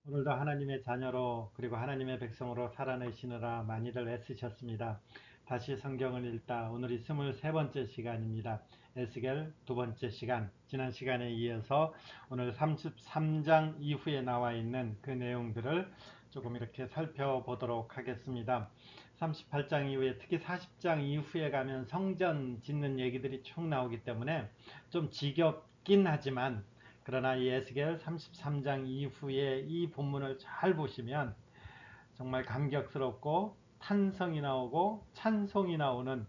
오늘도 하나님의 자녀로 그리고 하나님의 백성으로 살아내시느라 많이들 애쓰셨습니다. 다시 성경을 읽다 오늘이 23번째 시간입니다. 에스겔 두 번째 시간, 지난 시간에 이어서 오늘 33장 이후에 나와 있는 그 내용들을 조금 이렇게 살펴보도록 하겠습니다. 38장 이후에 특히 40장 이후에 가면 성전 짓는 얘기들이 쭉 나오기 때문에 좀 지겹긴 하지만, 그러나 이 에스겔 33장 이후에 이 본문을 잘 보시면 정말 감격스럽고 탄성이 나오고 찬송이 나오는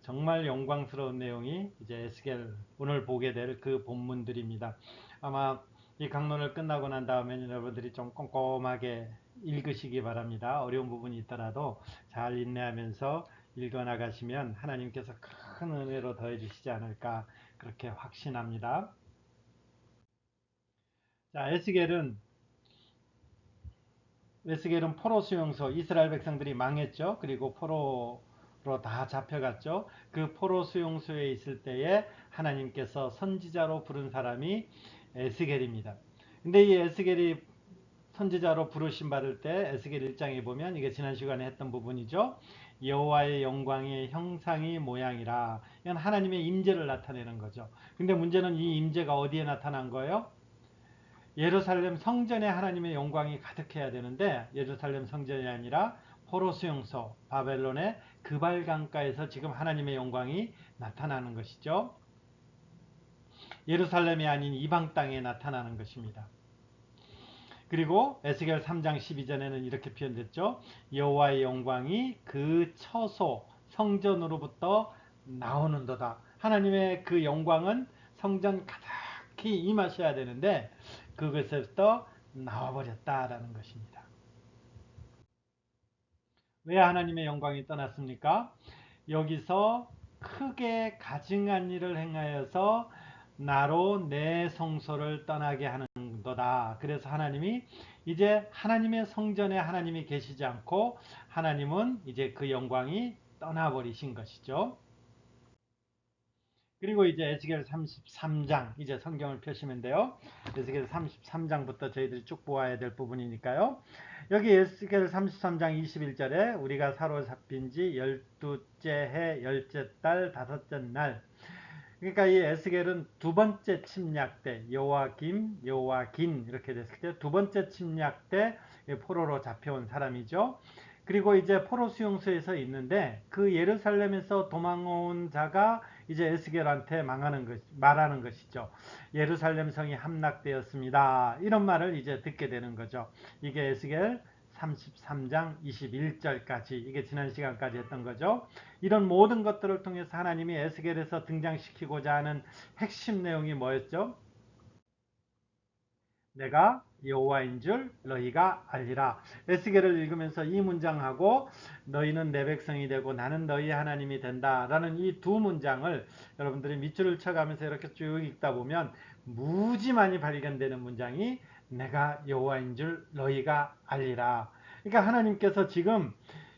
정말 영광스러운 내용이 이제 에스겔 오늘 보게 될 그 본문들입니다. 아마 이 강론을 끝나고 난 다음에 여러분들이 좀 꼼꼼하게 읽으시기 바랍니다. 어려운 부분이 있더라도 잘 인내하면서 읽어 나가시면 하나님께서 큰 은혜로 더해 주시지 않을까 그렇게 확신합니다. 자, 에스겔은 포로 수용소, 이스라엘 백성들이 망했죠. 그리고 포로로 다 잡혀갔죠. 그 포로 수용소에 있을 때에 하나님께서 선지자로 부른 사람이 에스겔입니다. 근데 이 에스겔이 선지자로 부르심 받을 때 에스겔 1장에 보면, 이게 지난 시간에 했던 부분이죠. 여호와의 영광의 형상이 모양이라. 이건 하나님의 임재를 나타내는 거죠. 근데 문제는 이 임재가 어디에 나타난 거예요? 예루살렘 성전에 하나님의 영광이 가득해야 되는데, 예루살렘 성전이 아니라 포로 수용소 바벨론의 그발 강가에서 지금 하나님의 영광이 나타나는 것이죠. 예루살렘이 아닌 이방 땅에 나타나는 것입니다. 그리고 에스겔 3장 12절에는 이렇게 표현됐죠. 여호와의 영광이 그 처소 성전으로부터 나오는도다. 하나님의 그 영광은 성전 가득히 임하셔야 되는데 그것에서 나와버렸다라는 것입니다. 왜 하나님의 영광이 떠났습니까? 여기서 크게 가증한 일을 행하여서 나로 내 성소를 떠나게 하는도다. 그래서 하나님이 이제 하나님의 성전에 하나님이 계시지 않고 하나님은 이제 그 영광이 떠나버리신 것이죠. 그리고 이제 에스겔 33장, 이제 성경을 펴시면 돼요. 에스겔 33장부터 저희들이 쭉 보아야 될 부분이니까요. 여기 에스겔 33장 21절에 우리가 사로잡힌 지 12째 해, 10째 달, 5째 날. 그러니까 이 에스겔은 두 번째 침략 때, 여호와긴 이렇게 됐을 때 두 번째 침략 때 포로로 잡혀온 사람이죠. 그리고 이제 포로 수용소에서 있는데 그 예루살렘에서 도망온 자가 이제 에스겔한테 말하는 것이죠. 예루살렘 성이 함락되었습니다. 이런 말을 이제 듣게 되는 거죠. 이게 에스겔 33장 21절까지, 이게 지난 시간까지 했던 거죠. 이런 모든 것들을 통해서 하나님이 에스겔에서 등장시키고자 하는 핵심 내용이 뭐였죠? 내가 여호와인 줄 너희가 알리라. 에스겔을 읽으면서 이 문장하고 너희는 내 백성이 되고 나는 너희 하나님이 된다라는 이 두 문장을 여러분들이 밑줄을 쳐가면서 이렇게 쭉 읽다 보면 무지 많이 발견되는 문장이 내가 여호와인 줄 너희가 알리라. 그러니까 하나님께서 지금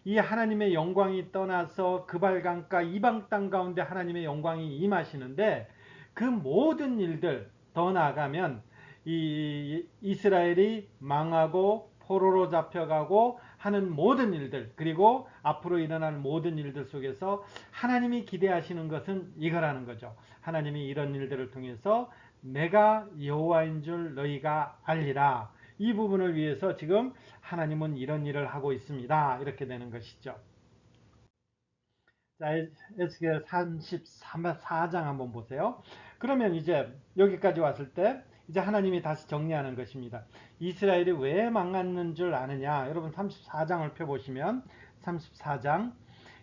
이 하나님의 영광이 떠나서 그발강가 이방 땅 가운데 하나님의 영광이 임하시는데, 그 모든 일들, 더 나아가면 이 이스라엘이 망하고 포로로 잡혀가고 하는 모든 일들, 그리고 앞으로 일어날 모든 일들 속에서 하나님이 기대하시는 것은 이거라는 거죠. 하나님이 이런 일들을 통해서 내가 여호와인 줄 너희가 알리라. 이 부분을 위해서 지금 하나님은 이런 일을 하고 있습니다. 이렇게 되는 것이죠. 자, 에스겔 34장 한번 보세요. 그러면 이제 여기까지 왔을 때 이제 하나님이 다시 정리하는 것입니다. 이스라엘이 왜 망했는 줄 아느냐? 여러분 34장을 펴보시면 34장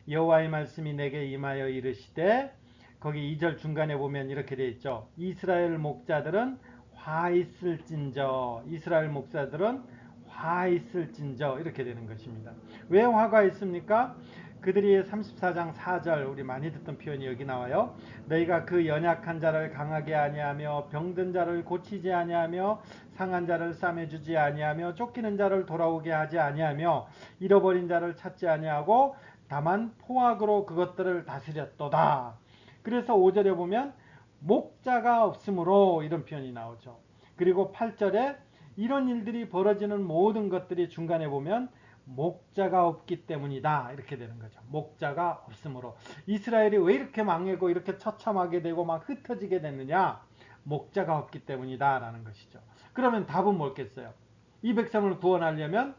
여호와의 말씀이 내게 임하여 이르시되, 거기 2절 중간에 보면 이렇게 되어 있죠. 이스라엘 목자들은 화 있을진저, 이스라엘 목자들은 화 있을진저, 이렇게 되는 것입니다. 왜 화가 있습니까? 그들이 34장 4절, 우리 많이 듣던 표현이 여기 나와요. 너희가 그 연약한 자를 강하게 아니하며 병든 자를 고치지 아니하며 상한 자를 싸매주지 아니하며 쫓기는 자를 돌아오게 하지 아니하며 잃어버린 자를 찾지 아니하고 다만 포악으로 그것들을 다스렸도다. 그래서 5절에 보면 목자가 없으므로 이런 표현이 나오죠. 그리고 8절에 이런 일들이 벌어지는 모든 것들이 중간에 보면 목자가 없기 때문이다 이렇게 되는 거죠. 목자가 없으므로 이스라엘이 왜 이렇게 망하고 이렇게 처참하게 되고 막 흩어지게 됐느냐, 목자가 없기 때문이다 라는 것이죠. 그러면 답은 뭐겠어요? 이 백성을 구원하려면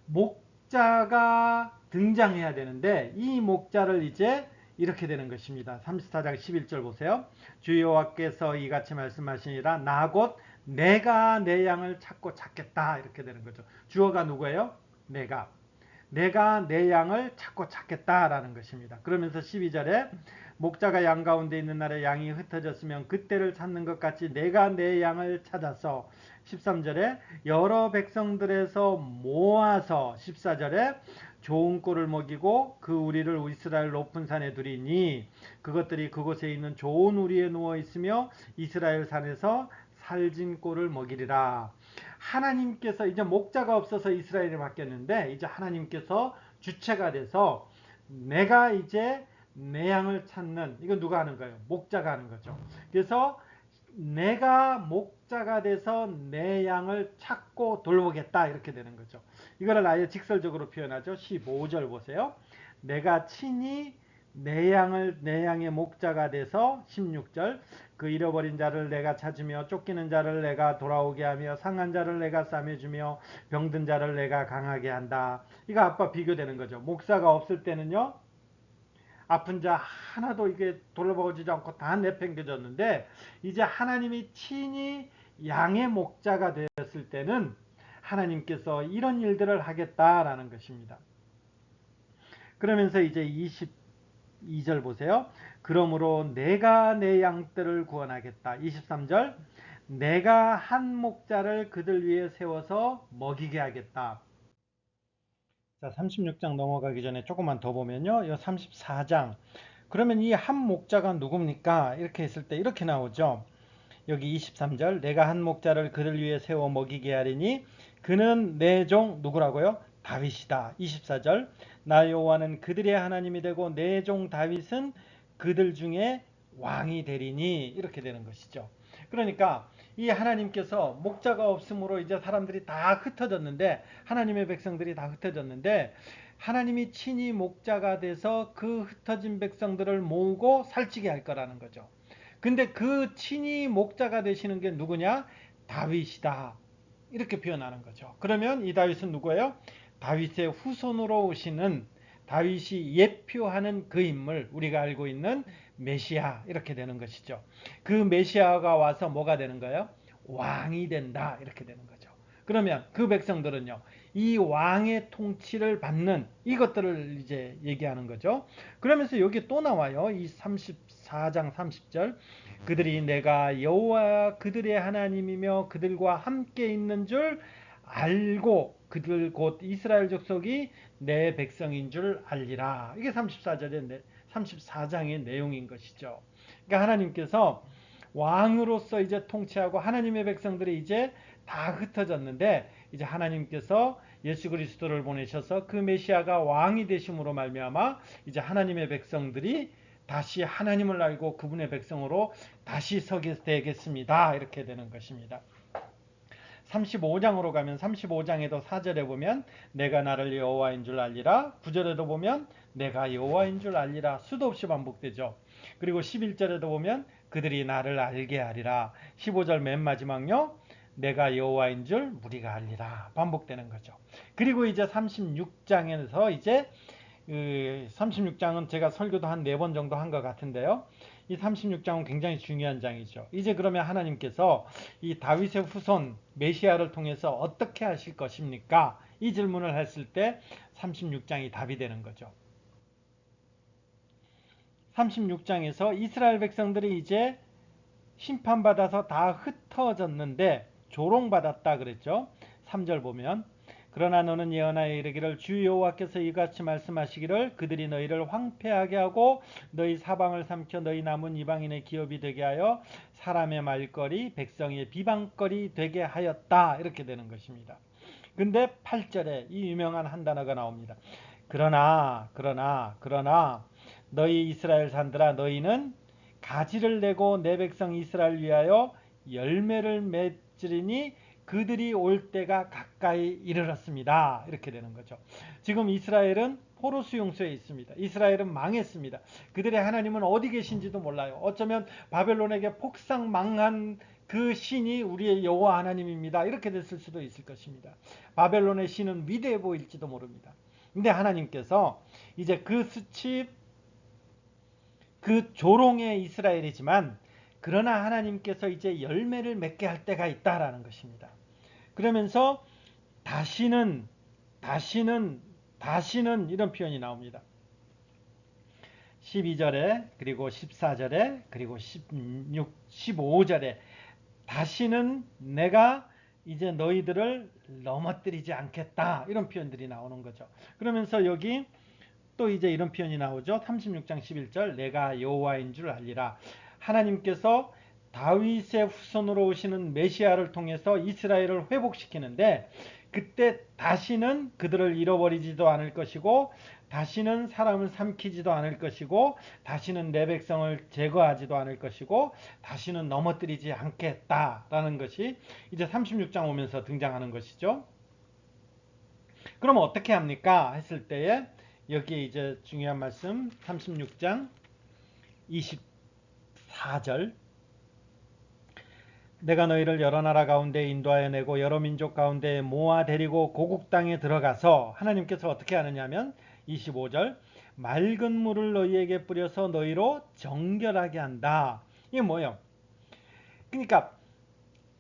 목자가 등장해야 되는데 이 목자를 이제 이렇게 되는 것입니다. 34장 11절 보세요. 주 여호와께서 이같이 말씀하시니라 나 곧 내가 내 양을 찾고 찾겠다 이렇게 되는 거죠. 주어가 누구예요? 내가 내 양을 찾고 찾겠다라는 것입니다. 그러면서 12절에 목자가 양 가운데 있는 날에 양이 흩어졌으면 그때를 찾는 것 같이 내가 내 양을 찾아서 13절에 여러 백성들에서 모아서 14절에 좋은 꼴을 먹이고 그 우리를 이스라엘 높은 산에 두리니 그것들이 그곳에 있는 좋은 우리에 누워 있으며 이스라엘 산에서 살진 꼴을 먹이리라. 하나님께서 이제 목자가 없어서 이스라엘이 바뀌었는데 이제 하나님께서 주체가 돼서 내가 이제 내 양을 찾는, 이거 누가 하는 거예요? 목자가 하는 거죠. 그래서 내가 목자가 돼서 내 양을 찾고 돌보겠다 이렇게 되는 거죠. 이거를 아예 직설적으로 표현하죠. 15절 보세요. 내가 친히 내 양의 목자가 돼서 16절 그 잃어버린 자를 내가 찾으며 쫓기는 자를 내가 돌아오게 하며 상한 자를 내가 싸매주며 병든 자를 내가 강하게 한다. 이거 아빠 비교되는 거죠. 목사가 없을 때는요, 아픈 자 하나도 이게 돌보지도 않고 다 내팽겨졌는데 이제 하나님이 친히 양의 목자가 되었을 때는 하나님께서 이런 일들을 하겠다라는 것입니다. 그러면서 이제 22절 보세요. 그러므로 내가 내 양떼를 구원하겠다. 23절 내가 한 목자를 그들 위에 세워서 먹이게 하겠다. 자, 36장 넘어가기 전에 조금만 더 보면요. 이 34장. 그러면 이 한 목자가 누굽니까? 이렇게 했을 때 이렇게 나오죠. 여기 23절 내가 한 목자를 그들 위에 세워 먹이게 하리니 그는 내 종 누구라고요? 다윗이다. 24절 나 여호와는 그들의 하나님이 되고 내 종 다윗은 그들 중에 왕이 되리니 이렇게 되는 것이죠. 그러니까 이 하나님께서 목자가 없으므로 이제 사람들이 다 흩어졌는데 하나님의 백성들이 다 흩어졌는데 하나님이 친히 목자가 돼서 그 흩어진 백성들을 모으고 살찌게 할 거라는 거죠. 근데 그 친히 목자가 되시는 게 누구냐? 다윗이다. 이렇게 표현하는 거죠. 그러면 이 다윗은 누구예요? 다윗의 후손으로 오시는 다윗이 예표하는 그 인물, 우리가 알고 있는 메시아 이렇게 되는 것이죠. 그 메시아가 와서 뭐가 되는 거예요? 왕이 된다 이렇게 되는 거죠. 그러면 그 백성들은요, 이 왕의 통치를 받는 이것들을 이제 얘기하는 거죠. 그러면서 여기 또 나와요. 이 34장 30절 그들이 내가 여호와 그들의 하나님이며 그들과 함께 있는 줄 알고 그들 곧 이스라엘 족속이 내 백성인 줄 알리라. 이게 34절의 34장의 내용인 것이죠. 그러니까 하나님께서 왕으로서 이제 통치하고 하나님의 백성들이 이제 다 흩어졌는데 이제 하나님께서 예수 그리스도를 보내셔서 그 메시아가 왕이 되심으로 말미암아 이제 하나님의 백성들이 다시 하나님을 알고 그분의 백성으로 다시 서게 되겠습니다. 이렇게 되는 것입니다. 35장으로 가면 35장에도 4절에 보면 내가 나를 여호와인 줄 알리라. 9절에도 보면 내가 여호와인 줄 알리라. 수도 없이 반복되죠. 그리고 11절에도 보면 그들이 나를 알게 하리라. 15절 맨 마지막요. 내가 여호와인 줄 무리가 알리라. 반복되는 거죠. 그리고 이제 36장에서 이제 36장은 제가 설교도 한 4번 정도 한 것 같은데요. 이 36장은 굉장히 중요한 장이죠. 이제 그러면 하나님께서 이 다윗의 후손 메시아를 통해서 어떻게 하실 것입니까? 이 질문을 했을 때 36장이 답이 되는 거죠. 36장에서 이스라엘 백성들이 이제 심판받아서 다 흩어졌는데 조롱받았다 그랬죠. 3절 보면 그러나 너는 예언하여 이르기를 주 여호와께서 이같이 말씀하시기를 그들이 너희를 황폐하게 하고 너희 사방을 삼켜 너희 남은 이방인의 기업이 되게 하여 사람의 말거리 백성의 비방거리 되게 하였다 이렇게 되는 것입니다. 근데 8절에 이 유명한 한 단어가 나옵니다. 그러나 너희 이스라엘 산들아 너희는 가지를 내고 내 백성 이스라엘 위하여 열매를 맺으리니 그들이 올 때가 가까이 이르렀습니다. 이렇게 되는 거죠. 지금 이스라엘은 포로 수용소에 있습니다. 이스라엘은 망했습니다. 그들의 하나님은 어디 계신지도 몰라요. 어쩌면 바벨론에게 폭삭 망한 그 신이 우리의 여호와 하나님입니다. 이렇게 됐을 수도 있을 것입니다. 바벨론의 신은 위대해 보일지도 모릅니다. 근데 하나님께서 이제 그 수치, 그 조롱의 이스라엘이지만 그러나 하나님께서 이제 열매를 맺게 할 때가 있다라는 것입니다. 그러면서 다시는 이런 표현이 나옵니다. 12절에 그리고 14절에 그리고 15절에 다시는 내가 이제 너희들을 넘어뜨리지 않겠다, 이런 표현들이 나오는 거죠. 그러면서 여기 또 이제 이런 표현이 나오죠. 36장 11절 내가 여호와인 줄 알리라. 하나님께서 다윗의 후손으로 오시는 메시아를 통해서 이스라엘을 회복시키는데 그때 다시는 그들을 잃어버리지도 않을 것이고 다시는 사람을 삼키지도 않을 것이고 다시는 내 백성을 제거하지도 않을 것이고 다시는 넘어뜨리지 않겠다라는 것이 이제 36장 오면서 등장하는 것이죠. 그럼 어떻게 합니까? 했을 때에 여기에 이제 중요한 말씀 36장 24절 내가 너희를 여러 나라 가운데 인도하여 내고 여러 민족 가운데 모아 데리고 고국 땅에 들어가서 하나님께서 어떻게 하느냐면 25절 맑은 물을 너희에게 뿌려서 너희로 정결하게 한다. 이게 뭐예요? 그러니까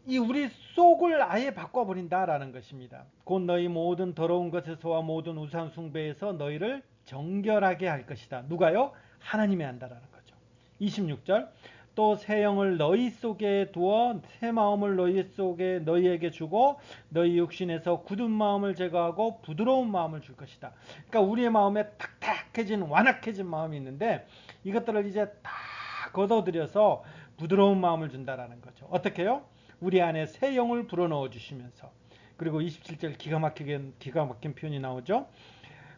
이 우리 속을 아예 바꿔버린다라는 것입니다. 곧 너희 모든 더러운 것에서와 모든 우상 숭배에서 너희를 정결하게 할 것이다. 누가요? 하나님이 한다라는 거죠. 26절 또 새 영을 너희 속에 두어 새 마음을 너희에게 주고 너희 육신에서 굳은 마음을 제거하고 부드러운 마음을 줄 것이다. 그러니까 우리의 마음에 탁탁해진 완악해진 마음이 있는데 이것들을 이제 다 걷어들여서 부드러운 마음을 준다라는 거죠. 어떻게요? 우리 안에 새 영을 불어넣어 주시면서. 그리고 27절 기가 막힌 표현이 나오죠.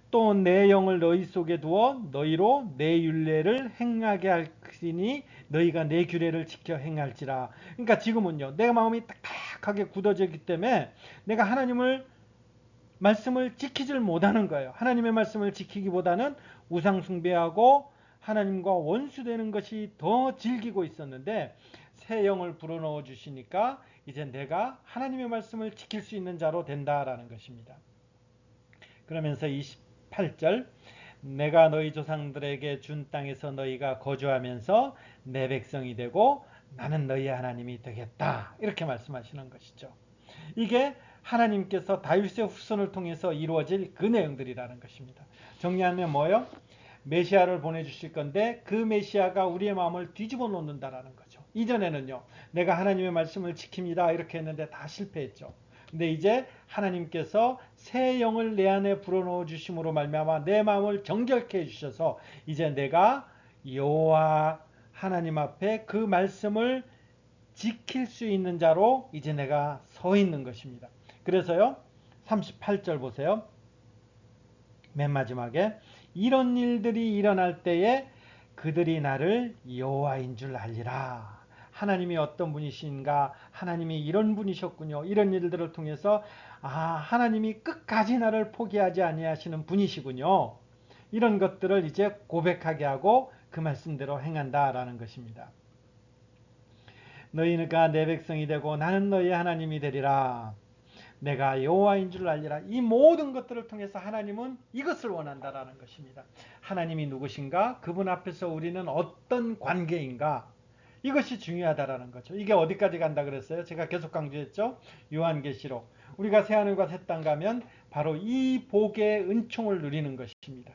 또 내 영을 너희 속에 두어 너희로 내 율례를 행하게 할지니 너희가 내 규례를 지켜 행할지라. 그러니까 지금은요, 내 마음이 딱딱하게 굳어졌기 때문에 내가 하나님을 말씀을 지키질 못하는 거예요. 하나님의 말씀을 지키기보다는 우상 숭배하고 하나님과 원수되는 것이 더 즐기고 있었는데 새 영을 불어넣어 주시니까 이제 내가 하나님의 말씀을 지킬 수 있는 자로 된다라는 것입니다. 그러면서 28절 내가 너희 조상들에게 준 땅에서 너희가 거주하면서 내 백성이 되고 나는 너희 하나님이 되겠다, 이렇게 말씀하시는 것이죠. 이게 하나님께서 다윗의 후손을 통해서 이루어질 그 내용들이라는 것입니다. 정리하면 뭐예요? 메시아를 보내주실 건데 그 메시아가 우리의 마음을 뒤집어 놓는다라는 거죠. 이전에는요, 내가 하나님의 말씀을 지킵니다 이렇게 했는데 다 실패했죠. 근데 이제 하나님께서 새 영을 내 안에 불어넣어 주심으로 말미암아 내 마음을 정결케 해주셔서 이제 내가 여호와 하나님 앞에 그 말씀을 지킬 수 있는 자로 이제 내가 서 있는 것입니다. 그래서요, 38절 보세요. 맨 마지막에 이런 일들이 일어날 때에 그들이 나를 여호와인 줄 알리라. 하나님이 어떤 분이신가, 하나님이 이런 분이셨군요, 이런 일들을 통해서 하나님이 끝까지 나를 포기하지 아니하시는 분이시군요, 이런 것들을 이제 고백하게 하고 그 말씀대로 행한다라는 것입니다. 너희가 내 백성이 되고 나는 너희의 하나님이 되리라. 내가 여호와인 줄 알리라. 이 모든 것들을 통해서 하나님은 이것을 원한다라는 것입니다. 하나님이 누구신가? 그분 앞에서 우리는 어떤 관계인가? 이것이 중요하다라는 거죠. 이게 어디까지 간다 그랬어요? 제가 계속 강조했죠. 요한계시록. 우리가 새하늘과 새 땅 가면 바로 이 복의 은총을 누리는 것입니다.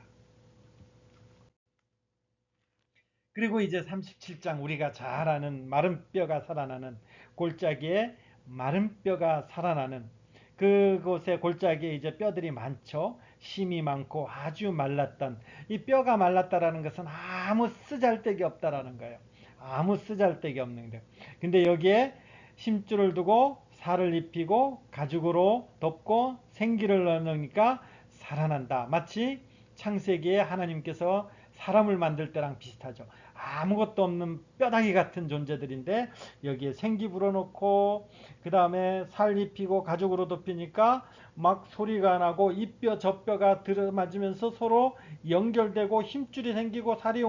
그리고 이제 37장 우리가 잘 아는 마른 뼈가 살아나는, 골짜기에 마른 뼈가 살아나는 그곳에 골짜기에 이제 뼈들이 많죠. 심이 많고 아주 말랐던, 이 뼈가 말랐다라는 것은 아무 쓰잘데기 없다라는 거예요. 아무 쓰잘데기 없는 거예요. 근데 여기에 심줄을 두고 살을 입히고 가죽으로 덮고 생기를 넣으니까 살아난다. 마치 창세기에 하나님께서 사람을 만들 때랑 비슷하죠. 아무것도 없는 뼈다귀 같은 존재들인데 여기에 생기 불어넣고 그 다음에 살 입히고 가죽으로 덮이니까 막 소리가 나고 이 뼈 저 뼈가 들어맞으면서 서로 연결되고 힘줄이 생기고 살이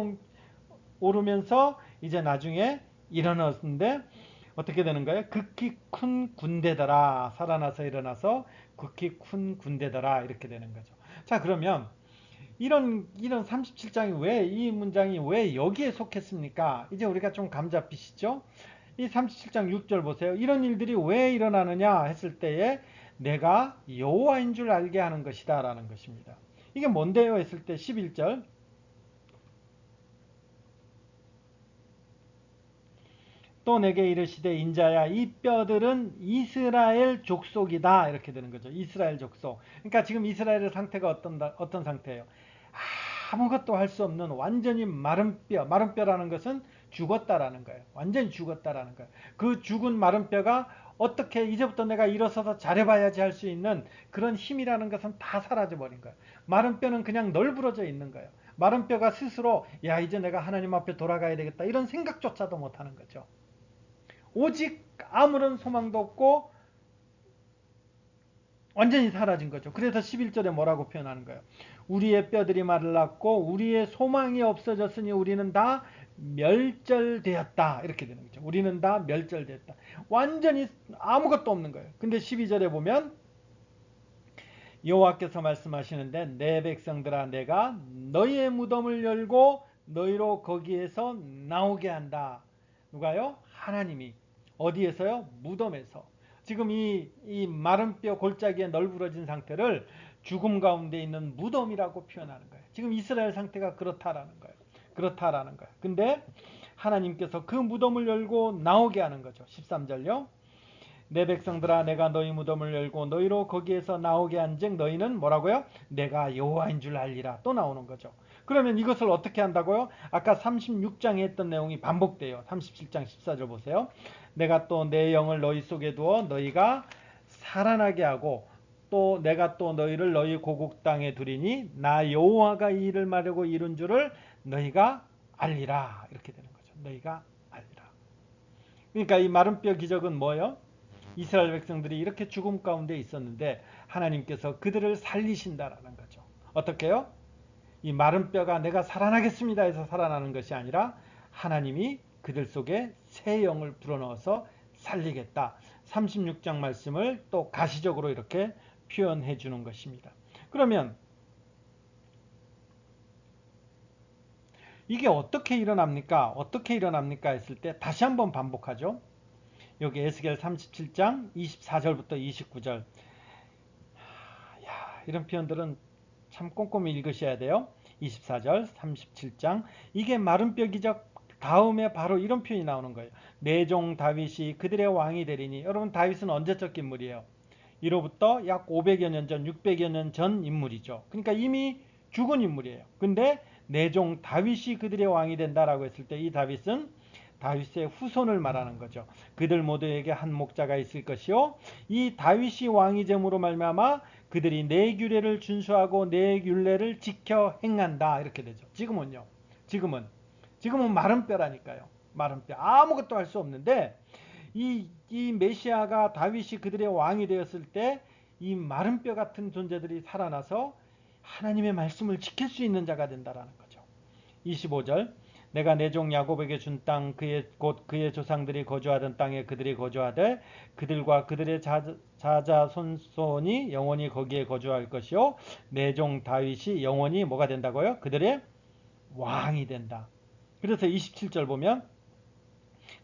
오르면서 이제 나중에 일어났는데 어떻게 되는 거예요? 극히 큰 군대더라. 살아나서 일어나서 극히 큰 군대더라. 이렇게 되는 거죠. 자, 그러면 이런 37장이 왜, 이 문장이 왜 여기에 속했습니까? 이제 우리가 좀 감 잡히시죠? 이 37장 6절 보세요. 이런 일들이 왜 일어나느냐 했을 때에 내가 여호와인 줄 알게 하는 것이다 라는 것입니다. 이게 뭔데요 했을 때 11절 또 내게 이르시되 인자야 이 뼈들은 이스라엘 족속이다 이렇게 되는 거죠. 이스라엘 족속. 그러니까 지금 이스라엘의 상태가 어떤 상태예요? 아무것도 할 수 없는 완전히 마른 뼈. 마른 뼈라는 것은 죽었다라는 거예요. 완전히 죽었다라는 거예요. 그 죽은 마른 뼈가 어떻게 이제부터 내가 일어서서 잘해봐야지 할 수 있는 그런 힘이라는 것은 다 사라져 버린 거예요. 마른 뼈는 그냥 널브러져 있는 거예요. 마른 뼈가 스스로 야 이제 내가 하나님 앞에 돌아가야 되겠다 이런 생각조차도 못하는 거죠. 오직 아무런 소망도 없고 완전히 사라진 거죠. 그래서 11절에 뭐라고 표현하는 거예요? 우리의 뼈들이 말랐고 우리의 소망이 없어졌으니 우리는 다 멸절되었다. 이렇게 되는 거죠. 우리는 다 멸절됐다. 완전히 아무것도 없는 거예요. 근데 12절에 보면 여호와께서 말씀하시는데 내 백성들아 내가 너희의 무덤을 열고 너희로 거기에서 나오게 한다. 누가요? 하나님이. 어디에서요? 무덤에서. 지금 이 마른 뼈 골짜기에 널브러진 상태를 죽음 가운데 있는 무덤이라고 표현하는 거예요. 지금 이스라엘 상태가 그렇다라는 거예요. 그렇다라는 거예요. 근데 하나님께서 그 무덤을 열고 나오게 하는 거죠. 13절요. 내 백성들아 내가 너희 무덤을 열고 너희로 거기에서 나오게 한즉 너희는 뭐라고요? 내가 여호와인 줄 알리라. 또 나오는 거죠. 그러면 이것을 어떻게 한다고요? 아까 36장에 했던 내용이 반복돼요. 37장 14절 보세요. 내가 또 내 영을 너희 속에 두어 너희가 살아나게 하고 또 내가 또 너희를 너희 고국 땅에 두리니 나 여호와가 이 일을 말하고 이룬 줄을 너희가 알리라. 이렇게 되는 거죠. 너희가 알리라. 그러니까 이 마른 뼈 기적은 뭐예요? 이스라엘 백성들이 이렇게 죽음 가운데 있었는데 하나님께서 그들을 살리신다라는 거죠. 어떻게요? 이 마른 뼈가 내가 살아나겠습니다 해서 살아나는 것이 아니라 하나님이 그들 속에 새 영을 불어넣어서 살리겠다. 36장 말씀을 또 가시적으로 이렇게 표현해 주는 것입니다. 그러면 이게 어떻게 일어납니까? 어떻게 일어납니까? 했을 때 다시 한번 반복하죠. 여기 에스겔 37장 24절부터 29절. 이런 표현들은 참 꼼꼼히 읽으셔야 돼요. 24절, 37장. 이게 마른 뼈 기적 다음에 바로 이런 표현이 나오는 거예요. 내 종 다윗이 그들의 왕이 되리니. 여러분 다윗은 언제적 인물이에요? 이로부터 약 500여 년 전, 600여 년 전 인물이죠. 그러니까 이미 죽은 인물이에요. 근데 내 종 다윗이 그들의 왕이 된다라고 했을 때 이 다윗은 다윗의 후손을 말하는 거죠. 그들 모두에게 한 목자가 있을 것이요 이 다윗이 왕이 됨으로 말미암아 그들이 내 규례를 준수하고 내 율례를 지켜 행한다 이렇게 되죠. 지금은 마른 뼈라니까요. 마른 뼈 아무것도 할 수 없는데 이 메시아가 다윗이 그들의 왕이 되었을 때 이 마른 뼈 같은 존재들이 살아나서 하나님의 말씀을 지킬 수 있는 자가 된다라는 거죠. 25절 내가 내 종 야곱에게 준 땅 곧 그의 조상들이 거주하던 땅에 그들이 거주하되 그들과 그들의 자자손손이 영원히 거기에 거주할 것이요 내 종 다윗이 영원히 뭐가 된다고요? 그들의 왕이 된다. 그래서 27절 보면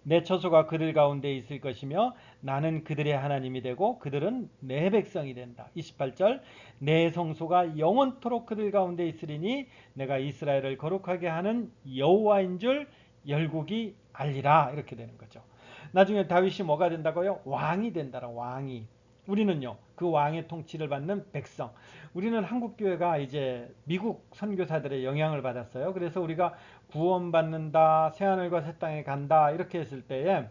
내 처소가 그들 가운데 있을 것이며 나는 그들의 하나님이 되고 그들은 내 백성이 된다. 28절 내 성소가 영원토록 그들 가운데 있으리니 내가 이스라엘을 거룩하게 하는 여호와인 줄 열국이 알리라. 이렇게 되는 거죠. 나중에 다윗이 뭐가 된다고요? 왕이 된다라. 왕이. 우리는요. 그 왕의 통치를 받는 백성. 우리는 한국교회가 이제 미국 선교사들의 영향을 받았어요. 그래서 우리가 구원받는다, 새하늘과 새 땅에 간다 이렇게 했을 때에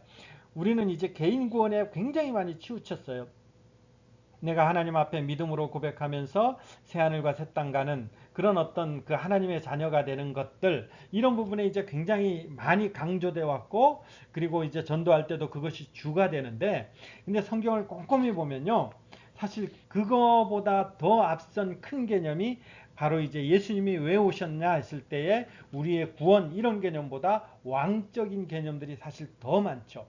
우리는 이제 개인 구원에 굉장히 많이 치우쳤어요. 내가 하나님 앞에 믿음으로 고백하면서 새하늘과 새 땅 가는 그런 어떤 그 하나님의 자녀가 되는 것들, 이런 부분에 이제 굉장히 많이 강조돼 왔고, 그리고 이제 전도할 때도 그것이 주가 되는데, 근데 성경을 꼼꼼히 보면요, 사실 그거보다 더 앞선 큰 개념이 바로 이제 예수님이 왜 오셨냐 했을 때에 우리의 구원, 이런 개념보다 왕적인 개념들이 사실 더 많죠.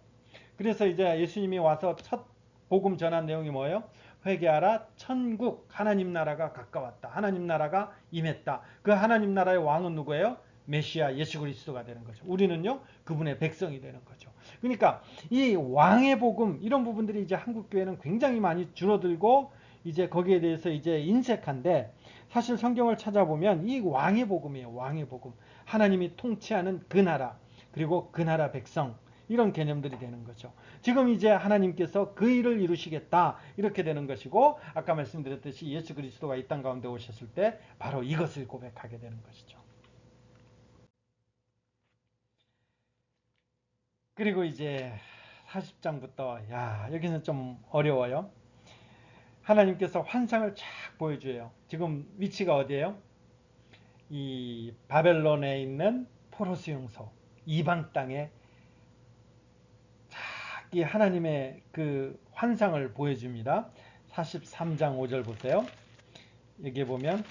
그래서 이제 예수님이 와서 첫 복음 전한 내용이 뭐예요? 회개하라, 천국 하나님 나라가 가까웠다, 하나님 나라가 임했다. 그 하나님 나라의 왕은 누구예요? 메시아 예수 그리스도가 되는 거죠. 우리는요 그분의 백성이 되는 거죠. 그러니까 이 왕의 복음, 이런 부분들이 이제 한국 교회는 굉장히 많이 줄어들고 이제 거기에 대해서 이제 인색한데, 사실 성경을 찾아보면 이 왕의 복음이에요. 왕의 복음, 하나님이 통치하는 그 나라, 그리고 그 나라 백성, 이런 개념들이 되는 거죠. 지금 이제 하나님께서 그 일을 이루시겠다, 이렇게 되는 것이고, 아까 말씀드렸듯이 예수 그리스도가 이 땅 가운데 오셨을 때 바로 이것을 고백하게 되는 것이죠. 그리고 이제 40장부터, 야, 여기는 좀 어려워요. 하나님께서 환상을 쫙 보여줘요. 지금 위치가 어디예요? 이 바벨론에 있는 포로스 용소, 이방 땅에 이 하나님의 그 환상을 보여줍니다. 43장 5절 보세요. 여기 보면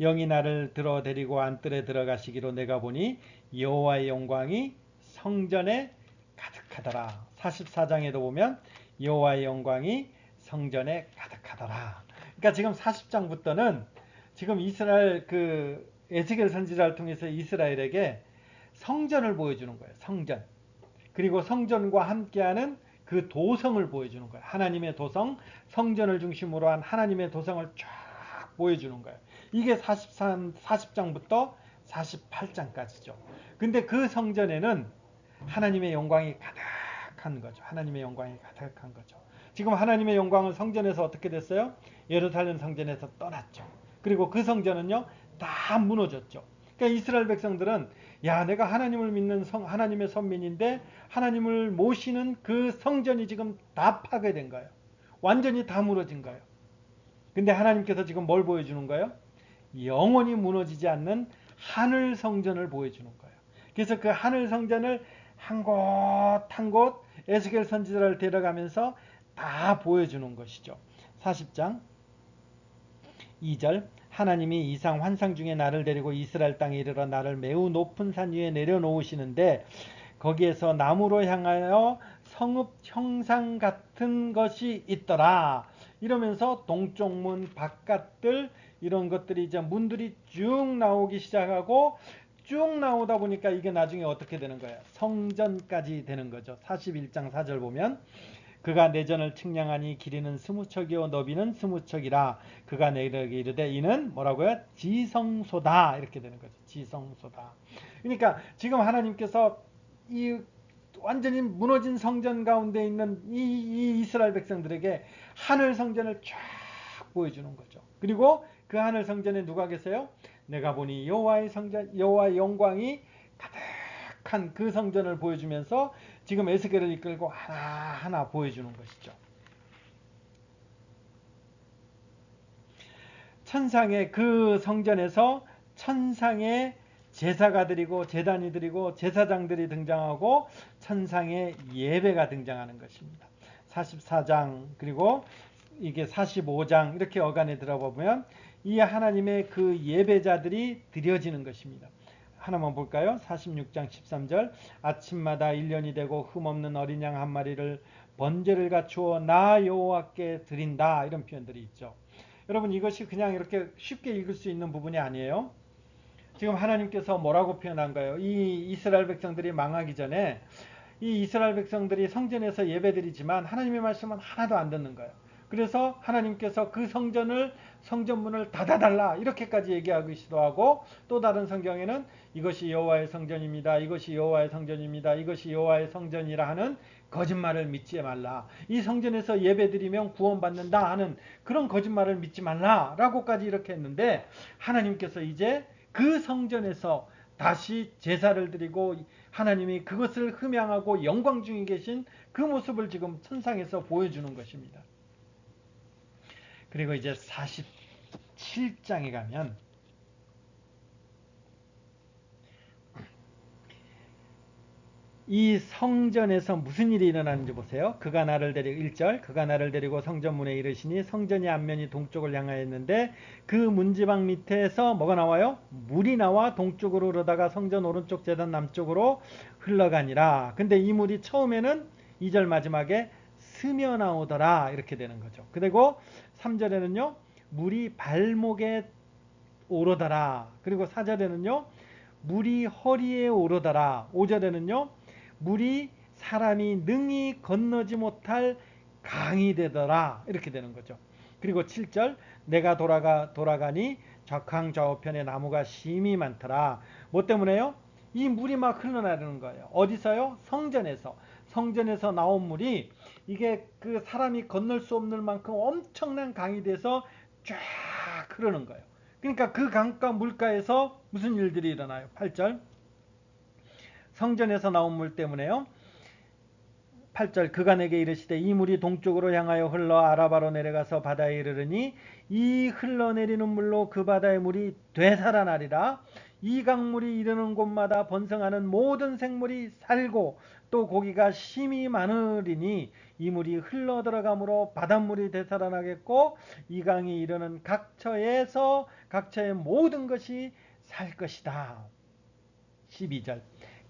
영이 나를 들어 데리고 안뜰에 들어가시기로 내가 보니 여호와의 영광이 성전에 가득하더라. 44장에도 보면 여호와의 영광이 성전에 가득하더라. 그러니까 지금 40장부터는 지금 이스라엘 그 에스겔 선지자를 통해서 이스라엘에게 성전을 보여주는 거예요. 성전. 그리고 성전과 함께하는 그 도성을 보여주는 거예요. 하나님의 도성, 성전을 중심으로 한 하나님의 도성을 쫙 보여주는 거예요. 이게 40장부터 48장까지죠. 근데 그 성전에는 하나님의 영광이 가득한 거죠. 하나님의 영광이 가득한 거죠. 지금 하나님의 영광은 성전에서 어떻게 됐어요? 예루살렘 성전에서 떠났죠. 그리고 그 성전은요, 다 무너졌죠. 그러니까 이스라엘 백성들은, 야, 내가 하나님을 믿는 하나님의 선민인데 하나님을 모시는 그 성전이 지금 다 파괴된 거예요. 완전히 다 무너진 거예요. 근데 하나님께서 지금 뭘 보여주는 거예요? 영원히 무너지지 않는 하늘 성전을 보여주는 거예요. 그래서 그 하늘 성전을 한 곳 한 곳 에스겔 선지자를 데려가면서 다 보여주는 것이죠. 40장 2절, 하나님이 이상 환상 중에 나를 데리고 이스라엘 땅에 이르러 나를 매우 높은 산 위에 내려놓으시는데 거기에서 나무로 향하여 성읍 형상 같은 것이 있더라. 이러면서 동쪽 문 바깥들, 이런 것들이 이제 문들이 쭉 나오기 시작하고, 쭉 나오다 보니까 이게 나중에 어떻게 되는 거예요? 성전까지 되는 거죠. 41장 4절 보면 그가 내전을 측량하니 길이는 20척이요 너비는 20척이라. 그가 내게 이르되 이는 뭐라고요? 지성소다. 이렇게 되는 거죠. 지성소다. 그러니까 지금 하나님께서 이 완전히 무너진 성전 가운데 있는 이 이스라엘 백성들에게 하늘 성전을 쫙 보여주는 거죠. 그리고 그 하늘 성전에 누가 계세요? 내가 보니 여호와의 성전, 여호와의 영광이 가득한 그 성전을 보여주면서 지금 에스겔을 이끌고 하나하나 보여주는 것이죠. 천상의 그 성전에서 천상의 제사가 드리고 제단이 드리고 제사장들이 등장하고 천상의 예배가 등장하는 것입니다. 44장 그리고 이게 45장 이렇게 어간에 들어보면 이 하나님의 그 예배자들이 드려지는 것입니다. 하나만 볼까요? 46장 13절, 아침마다 1년이 되고 흠없는 어린 양 한 마리를 번제를 갖추어 나 여호와께 드린다, 이런 표현들이 있죠. 여러분, 이것이 그냥 이렇게 쉽게 읽을 수 있는 부분이 아니에요. 지금 하나님께서 뭐라고 표현한가요? 이 이스라엘 백성들이 망하기 전에 이 이스라엘 백성들이 성전에서 예배드리지만 하나님의 말씀은 하나도 안 듣는 거예요. 그래서 하나님께서 그 성전문을 닫아달라, 이렇게까지 얘기하기도 하고, 또 다른 성경에는 이것이 여호와의 성전입니다, 이것이 여호와의 성전입니다, 이것이 여호와의 성전이라 하는 거짓말을 믿지 말라, 이 성전에서 예배드리면 구원받는다 하는 그런 거짓말을 믿지 말라 라고까지 이렇게 했는데, 하나님께서 이제 그 성전에서 다시 제사를 드리고 하나님이 그것을 흠양하고 영광 중에 계신 그 모습을 지금 천상에서 보여주는 것입니다. 그리고 이제 47장에 가면 이 성전에서 무슨 일이 일어나는지 보세요. 그가 나를 데리고 1절 그가 나를 데리고 성전문에 이르시니 성전이 앞면이 동쪽을 향하였는데 그 문지방 밑에서 뭐가 나와요? 물이 나와 동쪽으로 흐르다가 성전 오른쪽 제단 남쪽으로 흘러가니라. 근데 이 물이 처음에는 2절 마지막에 스며 나오더라 이렇게 되는 거죠. 그리고 3절에는요 물이 발목에 오르더라. 그리고 4절에는요 물이 허리에 오르더라. 5절에는요 물이 사람이 능히 건너지 못할 강이 되더라 이렇게 되는 거죠. 그리고 7절 내가 돌아가니 좌강 좌우편에 나무가 심이 많더라. 뭐 때문에요? 이 물이 막 흘러나오는 거예요. 어디서요? 성전에서 나온 물이 이게 그 사람이 건널 수 없는 만큼 엄청난 강이 돼서 쫙 흐르는 거예요. 그러니까 그 강가 물가에서 무슨 일들이 일어나요? 8절 성전에서 나온 물 때문에요. 8절 그가 내게 이르시되 이 물이 동쪽으로 향하여 흘러 아라바로 내려가서 바다에 이르르니 이 흘러내리는 물로 그 바다의 물이 되살아나리라. 이 강물이 이르는 곳마다 번성하는 모든 생물이 살고 또 고기가 심이 많으리니 이 물이 흘러 들어가므로 바닷물이 되살아나겠고 이 강이 이르는 각처에서 각처의 모든 것이 살 것이다. 12절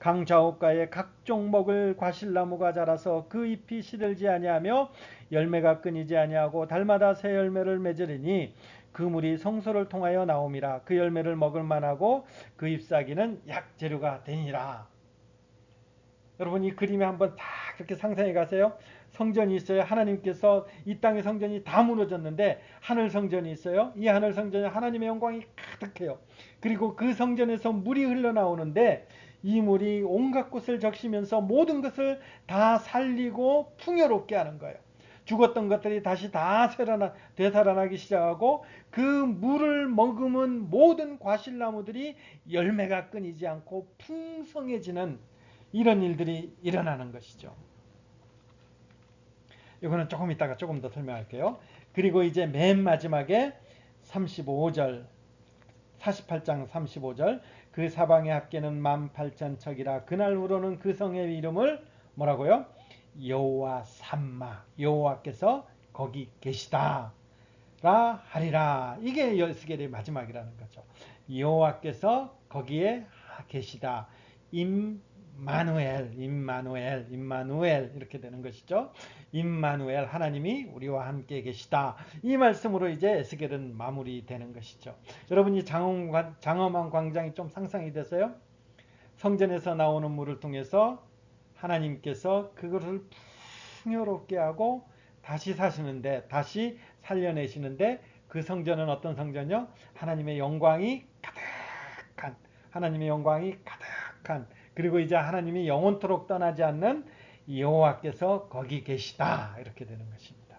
강 좌우가에 각종 먹을 과실나무가 자라서 그 잎이 시들지 아니하며 열매가 끊이지 아니하고 달마다 새 열매를 맺으리니 그 물이 성소를 통하여 나옴이라. 그 열매를 먹을 만하고 그 잎사귀는 약재료가 되니라. 여러분 이 그림에 한번 다 그렇게 상상해 가세요. 성전이 있어요. 하나님께서 이 땅의 성전이 다 무너졌는데 하늘 성전이 있어요. 이 하늘 성전에 하나님의 영광이 가득해요. 그리고 그 성전에서 물이 흘러나오는데 이 물이 온갖 곳을 적시면서 모든 것을 다 살리고 풍요롭게 하는 거예요. 죽었던 것들이 다시 다 되살아나기 시작하고 그 물을 머금은 모든 과실나무들이 열매가 끊이지 않고 풍성해지는 이런 일들이 일어나는 것이죠. 이거는 조금 이따가 조금 더 설명할게요. 그리고 이제 맨 마지막에 35절 48장 35절 그 사방의 합계는 18,000척이라 그날 후로는 그 성의 이름을 뭐라고요? 여호와 삼마 여호와께서 거기 계시다 라 하리라. 이게 에스겔의 마지막이라는 거죠. 여호와께서 거기에 계시다. 임마누엘 이렇게 되는 것이죠. 임마누엘 하나님이 우리와 함께 계시다. 이 말씀으로 이제 에스겔은 마무리되는 것이죠. 여러분 이 장엄한 광장이 좀 상상이 되세요? 성전에서 나오는 물을 통해서 하나님께서 그것을 풍요롭게 하고 다시 사시는데 다시 살려내시는데 그 성전은 어떤 성전이요? 하나님의 영광이 가득한 그리고 이제 하나님이 영원토록 떠나지 않는 여호와께서 거기 계시다 이렇게 되는 것입니다.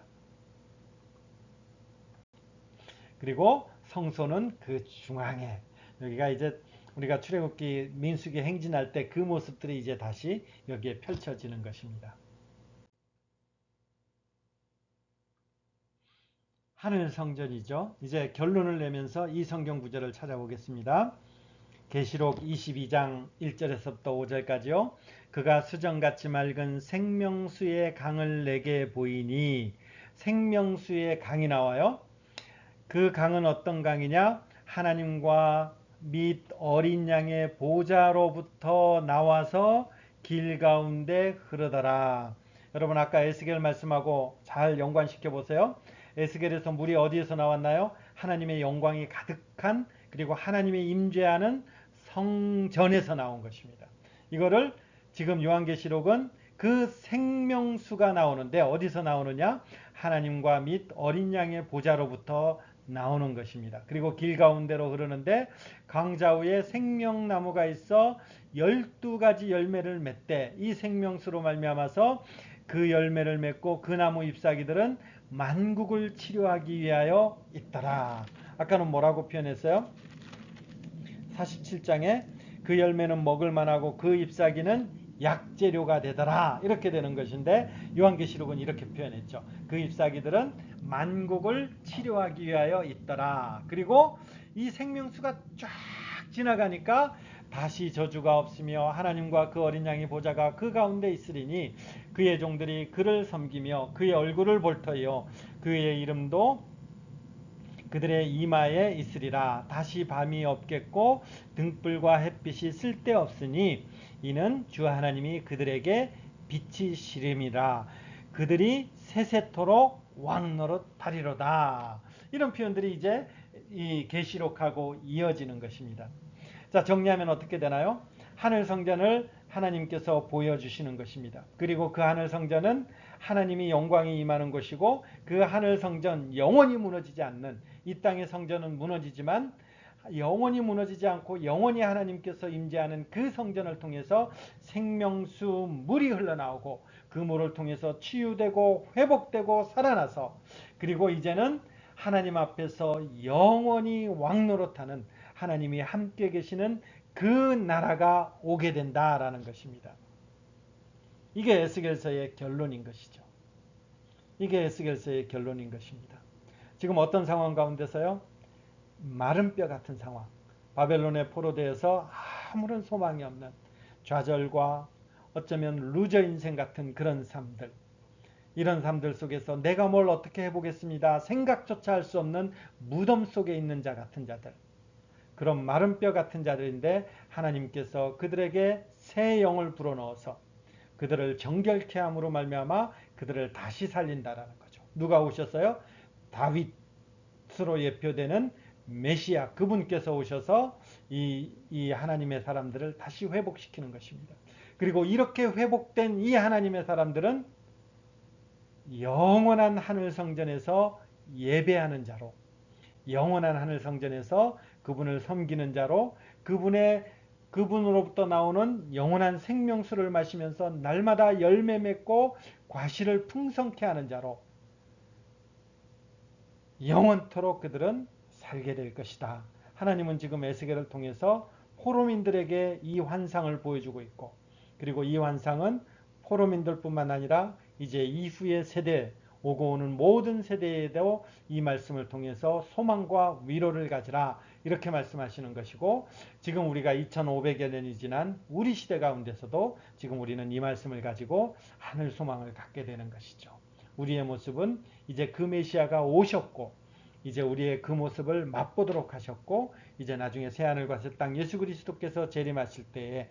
그리고 성소는 그 중앙에 여기가 이제 우리가 출애굽기 민수기 행진할 때 그 모습들이 이제 다시 여기에 펼쳐지는 것입니다. 하늘 성전이죠. 이제 결론을 내면서 이 성경 구절을 찾아보겠습니다. 계시록 22장 1절에서부터 5절까지요. 그가 수정같이 맑은 생명수의 강을 내게 보이니 생명수의 강이 나와요. 그 강은 어떤 강이냐? 하나님과 및 어린 양의 보좌로부터 나와서 길 가운데 흐르더라. 여러분 아까 에스겔 말씀하고 잘 연관시켜 보세요. 에스겔에서 물이 어디에서 나왔나요? 하나님의 영광이 가득한 그리고 하나님의 임재하는 성전에서 나온 것입니다. 이거를 지금 요한계시록은 그 생명수가 나오는데 어디서 나오느냐? 하나님과 및 어린 양의 보좌로부터 나오는 것입니다. 그리고 길 가운데로 흐르는데 강좌우에 생명나무가 있어 12가지 열매를 맺되 이 생명수로 말미암아서 그 열매를 맺고 그 나무 잎사귀들은 만국을 치료하기 위하여 있더라. 아까는 뭐라고 표현했어요? 47장에 그 열매는 먹을 만하고 그 잎사귀는 약재료가 되더라. 이렇게 되는 것인데 요한계시록은 이렇게 표현했죠. 그 잎사귀들은 만국을 치료하기 위하여 있더라. 그리고 이 생명수가 쫙 지나가니까 다시 저주가 없으며 하나님과 그 어린 양의 보좌가 그 가운데 있으리니 그의 종들이 그를 섬기며 그의 얼굴을 볼 터이요 그의 이름도 그들의 이마에 있으리라. 다시 밤이 없겠고 등불과 햇빛이 쓸데없으니 이는 주 하나님이 그들에게 빛이시림이라. 그들이 세세토록 왕노릇 하리로다. 이런 표현들이 이제 이 계시록하고 이어지는 것입니다. 자, 정리하면 어떻게 되나요? 하늘 성전을 하나님께서 보여주시는 것입니다. 그리고 그 하늘 성전은 하나님이 영광이 임하는 곳이고 그 하늘 성전 영원히 무너지지 않는 이 땅의 성전은 무너지지만 영원히 무너지지 않고 영원히 하나님께서 임재하는 그 성전을 통해서 생명수 물이 흘러나오고 그 물을 통해서 치유되고 회복되고 살아나서 그리고 이제는 하나님 앞에서 영원히 왕노릇하는 하나님이 함께 계시는 그 나라가 오게 된다라는 것입니다. 이게 에스겔서의 결론인 것이죠. 이게 에스겔서의 결론인 것입니다. 지금 어떤 상황 가운데서요? 마른 뼈 같은 상황. 바벨론의 포로되어서 아무런 소망이 없는 좌절과 어쩌면 루저 인생 같은 그런 삶들. 이런 삶들 속에서 내가 뭘 어떻게 해보겠습니다. 생각조차 할 수 없는 무덤 속에 있는 자 같은 자들. 그런 마른 뼈 같은 자들인데 하나님께서 그들에게 새 영을 불어넣어서 그들을 정결케 함으로 말미암아 그들을 다시 살린다라는 거죠. 누가 오셨어요? 다윗으로 예표되는 메시아 그분께서 오셔서 이 하나님의 사람들을 다시 회복시키는 것입니다. 그리고 이렇게 회복된 이 하나님의 사람들은 영원한 하늘 성전에서 예배하는 자로 영원한 하늘 성전에서 그분을 섬기는 자로 그분으로부터 나오는 영원한 생명수를 마시면서 날마다 열매 맺고 과실을 풍성케 하는 자로 영원토록 그들은 살게 될 것이다. 하나님은 지금 에스겔을 통해서 포로민들에게 이 환상을 보여주고 있고 그리고 이 환상은 포로민들뿐만 아니라 이제 이후의 세대 오고 오는 모든 세대에도 이 말씀을 통해서 소망과 위로를 가지라 이렇게 말씀하시는 것이고 지금 우리가 2500여 년이 지난 우리 시대 가운데서도 지금 우리는 이 말씀을 가지고 하늘 소망을 갖게 되는 것이죠. 우리의 모습은 이제 그 메시아가 오셨고 이제 우리의 그 모습을 맛보도록 하셨고 이제 나중에 새하늘과 새 땅 예수 그리스도께서 재림하실 때에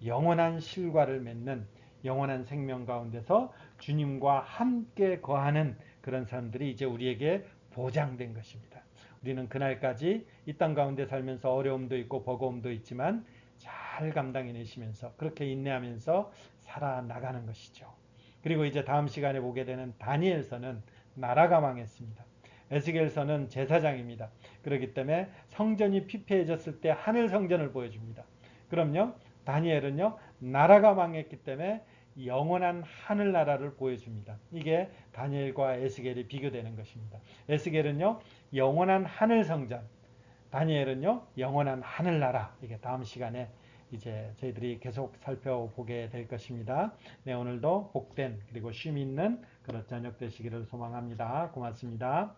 영원한 실과를 맺는 영원한 생명 가운데서 주님과 함께 거하는 그런 사람들이 이제 우리에게 보장된 것입니다. 우리는 그날까지 이 땅 가운데 살면서 어려움도 있고 버거움도 있지만 잘 감당해내시면서 그렇게 인내하면서 살아나가는 것이죠. 그리고 이제 다음 시간에 보게 되는 다니엘서는 나라가 망했습니다. 에스겔서는 제사장입니다. 그렇기 때문에 성전이 피폐해졌을 때 하늘 성전을 보여줍니다. 그럼요 다니엘은요 나라가 망했기 때문에 영원한 하늘나라를 보여줍니다. 이게 다니엘과 에스겔이 비교되는 것입니다. 에스겔은요 영원한 하늘 성전, 다니엘은요 영원한 하늘나라. 이게 다음 시간에 이제 저희들이 계속 살펴보게 될 것입니다. 네, 오늘도 복된 그리고 쉼 있는 그런 저녁 되시기를 소망합니다. 고맙습니다.